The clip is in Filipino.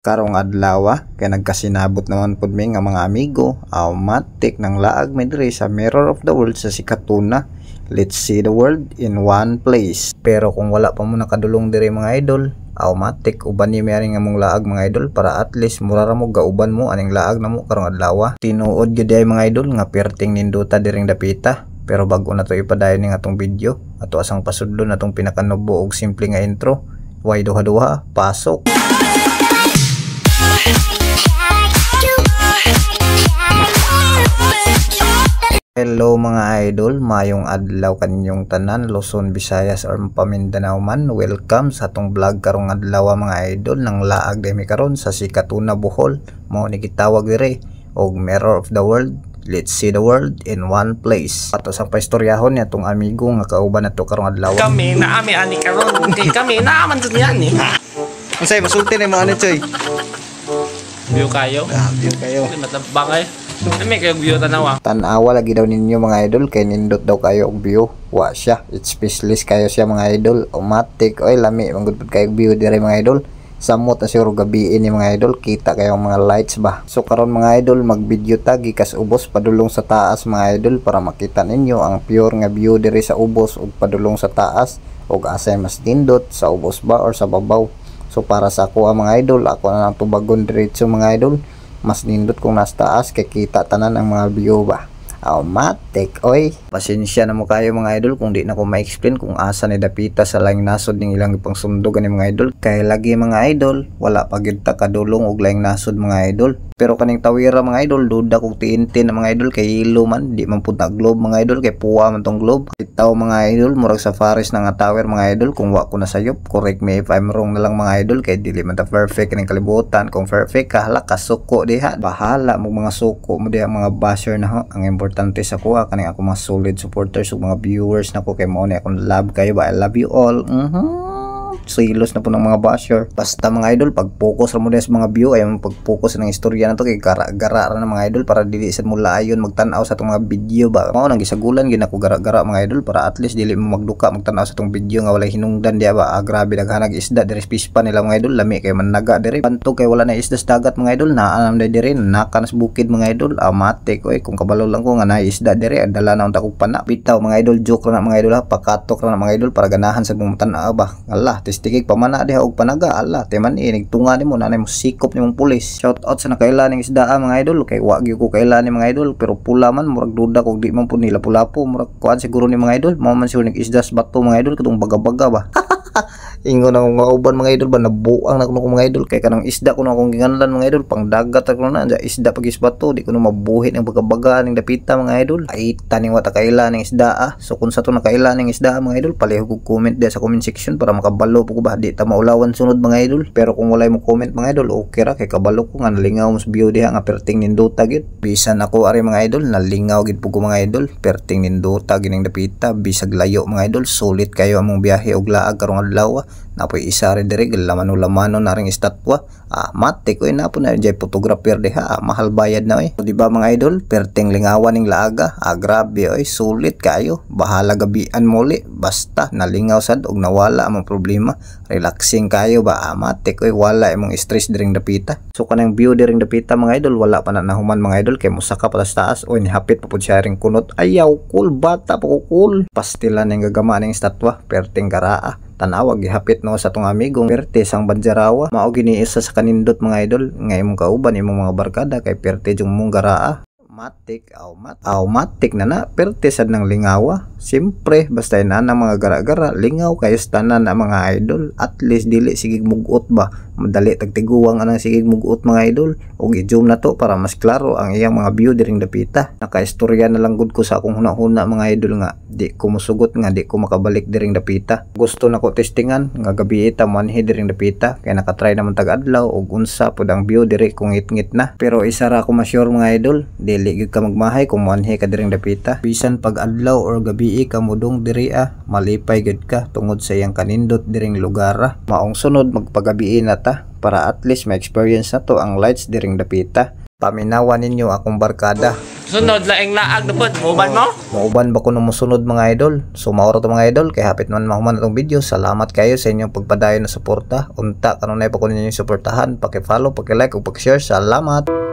Karong adlaw kay nagkasinabot naman pud mi nga mga amigo, matik ng laag mi diri sa Mirror of the World sa Sikatuna. Let's see the world in one place. Pero kung wala pa mo nakadulong diri mga idol, matik uban ni meri nga mong laag mga idol para at least mura ra mo gauban mo aning laag namo karong adlaw. Tinuod gyud ay mga idol nga perting ninduta diring dapita. Pero bago na to ipadayon ning atong video, ato asang pasudlon atong pinakanubo og simple nga intro. Way duha-duha, pasok. Hello mga idol, mayong adlaw kaninyong tanan, Luzon, Visayas or Pamindanao man. Welcome sa atong vlog karong adlaw mga idol ng laag demi karon sa Sikatuna, Bohol. Mao ni gitawag dire og Mirror of the World. Let's see the world in one place. Ato sa paistoryahon ni atong amigo nga kauban nato karong adlaw. Kami na ami ani karon kay kami na man jud yan eh. Unsay masulti ni mga ano choy? View kayo. View kayo. Matabang ay. May kayo view tanawa. Tanawa lagi daw ninyo mga idol kay nindot daw kayo og view. Wa siya. It's specialist kayo siya mga idol. Matik oy lami manggud kayo view dire mga idol. Samot na siguro gabi ni mga idol, kita kayong mga lights ba. So karon mga idol, mag-video tag gikas ubos padulong sa taas mga idol para makita ninyo ang pure nga view diri sa ubos ug padulong sa taas ug asay mas nindot sa ubos ba or sa babaw. So para sa ako mga idol, ako na lang tubagon diretso mga idol. Mas nindot kung nasa taas kay kita tanan ang mga view ba. Matik oy. Pasensya na mo kayo mga idol kung di na ko ma-explain kung asa ni dapita sa laing nasod ning ilang ipang sundog ani mga idol. Kay lagi mga idol, wala pa gid ta kadulong og laing nasod mga idol. Pero kaning tawira mga idol, duda kog tiintin mga idol kay ilo man, di man pud na globe mga idol kay puwa man tong globe. Bitaw mga idol, murag sa Faris na nga tower mga idol, kung wa ko nasayop, correct me if I'm wrong na lang mga idol kay dili man ta perfect kaning kalibutan. Kung perfect ka hala kasuko diha, bahala mo mga suko mo diha mga basher na ho. Ang importante sa kuha kaning ako mga solid supporters ug mga viewers nako kay mao ni akong love kayo ba. I love you all. Silos na po ng mga basher. Basta mga idol, pag-focus ra mo sa mga view ay pag-focus ng istorya na to kay gara-gara ra na mga idol para dili sad mo laayon magtan-aw sa tong mga video ba. Mao nang gisagulan gid ako gara-gara mga idol para at least dili mo magduka magtan-aw sa tong video nga walay hinungdan diha ba. Grabe daghanag isda diri fish pa nila mga idol, lami kay mannaga diri. Bantog kay wala na isda sa dagat mga idol, naanam diri naka na sa bukid mga idol. Matik oy kung kabalo lang ko nga na isda diri adala na unta kog pana. Bitaw mga idol, joke ra na mga idol ha, pakatok ra na mga idol para ganahan sa mong tan-aw ba. Allah, tigig pamana diha og panaga ala teman nigtunga nimo nanay mo sikop nimong pulis. Shout out sa nakaila ning isda mga idol kay wa gyud ko kaila ni mga idol pero pula man murag duda kog di man pud nila pulapo murag kuan siguro ni mga idol mao man siguro ning isda sa bato mga idol katong baga-baga ba. Ingon ang mga uban mga idol ba nabuang na kuno mga idol kay kanang isda kuno akong ginganlan mga idol pang dagat kuno na isda pag isbato di kuno mabuhit ng baga-baga ning dapita mga idol. Ay taning wa ta kaila ning isda so kung sa to nakaila ning isda mga idol palihog og comment diha sa comment section para makabalo po ko ba di ta maulawan sunod mga idol. Pero kung walay mo comment mga idol okay ra kay kabalo ko nga nalingaw mo sa view diha nga perting ninduta gid. Bisan ako ari mga idol nalingaw gid po ko mga idol perting ninduta gining dapita bisag layo mga idol. Sulit kayo among biyahe og laag karong adlaw. Napoy isa rin diri lamano na ring estatwa. Matik oy napo na jay photographer diha. Mahal bayad na oy. So, di ba mga idol perting lingawan ning laaga. Grabe oy sulit kayo. Bahala gabian muli basta nalingaw sad og nawala among problema. Relaxing kayo ba. Matik oy wala imong stress diring dapita. So kanang view diring dapita mga idol wala pa na nahuman mga idol kay musaka pa sa taas oy nihapit pa pud siya ring kunot. Ayaw cool bata pa ko cool. Pastilan ning gagama ning estatwa perting karaa. Tanawag gihapit no sa tong amigong Perte sang Banjarawa. Mao gini isa sa kanindot mga idol nga imong kauban imong mga barkada kay Perte jung mong garaa. Matik na Perte sad nang lingawa. Siyempre basta na mga gara-gara lingaw kayo sa tanan na mga idol. At least dili sigig mugot ba. Madali tagtiguang anang sigig mugot mga idol. Og i-zoom na to para mas klaro ang iyang mga view diring dapita. Nakaistorya na lang gud ko sa akong huna-huna mga idol nga di ko musugot nga di ko makabalik diring dapita. Gusto na ko testingan nga gabi ita manhi diring dapita kay nakatry naman tag-adlaw og unsa pud ang view diri kung ngit-ngit na. Pero isa ra ko ma-sure mga idol, dili gyud ka magmahay kung manhi ka diring dapita. Bisan pag adlaw or gabi ka mudong diri malipay gyud ka tungod sa iyang kanindot diring lugar. Maong sunod magpagabi na ta para at least ma-experience na to ang lights diring dapita. Paminawan ninyo akong barkada. Sunod laing laag na pod. Muban mo? Mauban ba ko na musunod mga idol? So maoro to mga idol, kay hapit man mahuman itong video. Salamat kayo sa inyong pagpadayon na suporta. Unta kanunay pa ko ninyo suportahan, paki-follow, paki-like ug paki-share. Salamat.